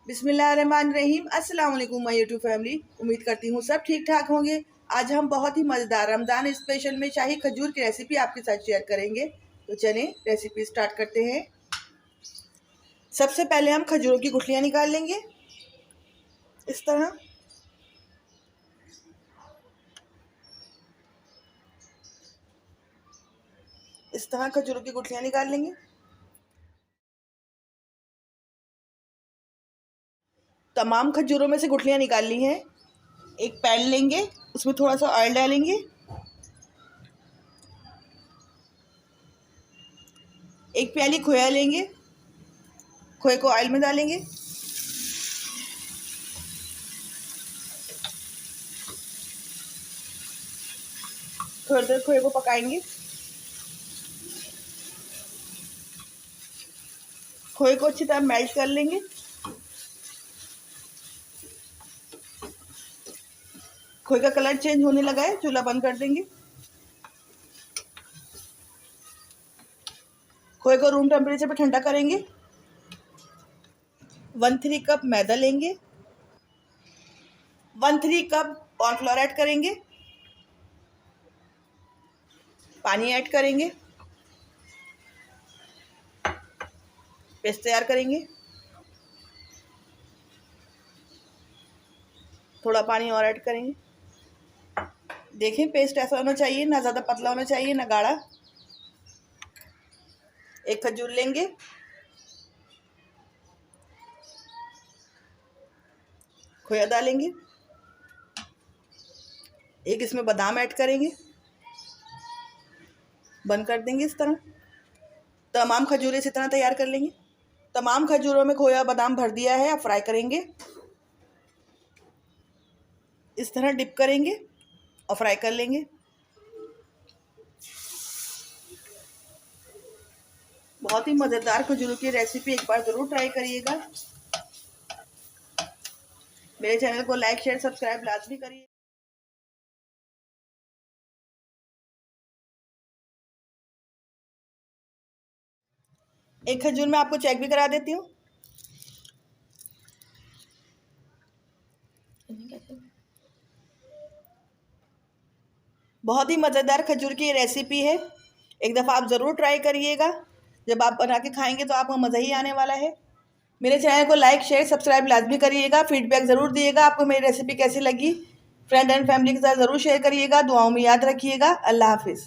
बिस्मिल्लाहिर्रहमानिर्रहीम। अस्सलाम वालेकुम माय यूट्यूब फैमिली। उम्मीद करती हूँ सब ठीक ठाक होंगे। आज हम बहुत ही मज़ेदार रमज़ान स्पेशल में शाही खजूर की रेसिपी आपके साथ शेयर करेंगे। तो चलें रेसिपी स्टार्ट करते हैं। सबसे पहले हम खजूरों की गुठलियाँ निकाल लेंगे इस तरह। खजूरों की गुठलियाँ निकाल लेंगे। तमाम खजूरों में से गुठलियाँ निकाल ली हैं। एक पैन लेंगे, उसमें थोड़ा सा ऑयल डालेंगे। एक प्याली खोया लेंगे, खोए को ऑयल में डालेंगे। थोड़ी देर खोए को पकाएंगे। खोए को अच्छी तरह मेल्ट कर लेंगे। खोए का कलर चेंज होने लगा है, चूल्हा बंद कर देंगे। खोए को रूम टेम्परेचर पे ठंडा करेंगे। 1/3 कप मैदा लेंगे। 1/3 कप कॉर्नफ्लोर ऐड करेंगे। पानी ऐड करेंगे। पेस्ट तैयार करेंगे। थोड़ा पानी और ऐड करेंगे। देखें पेस्ट ऐसा होना चाहिए, ना ज़्यादा पतला होना चाहिए ना गाढ़ा। एक खजूर लेंगे, खोया डालेंगे। एक इसमें बादाम ऐड करेंगे। बंद कर देंगे इस तरह। तमाम खजूरें इसी तरह तैयार कर लेंगे। तमाम खजूरों में खोया बादाम भर दिया है। अब फ्राई करेंगे। इस तरह डिप करेंगे और फ्राई कर लेंगे। बहुत ही मज़ेदार खजूरों की रेसिपी एक बार ज़रूर ट्राई करिएगा। मेरे चैनल को लाइक शेयर सब्सक्राइब लाजमी करिए। एक खजूर में आपको चेक भी करा देती हूँ। बहुत ही मज़ेदार खजूर की रेसिपी है। एक दफ़ा आप ज़रूर ट्राई करिएगा। जब आप बना के खाएंगे तो आपको मज़ा ही आने वाला है। मेरे चैनल को लाइक शेयर सब्सक्राइब लाजमी करिएगा। फीडबैक ज़रूर दिएगा आपको मेरी रेसिपी कैसी लगी। फ्रेंड एंड फैमिली के साथ ज़रूर शेयर करिएगा। दुआओं में याद रखिएगा। अल्लाह हाफिज़।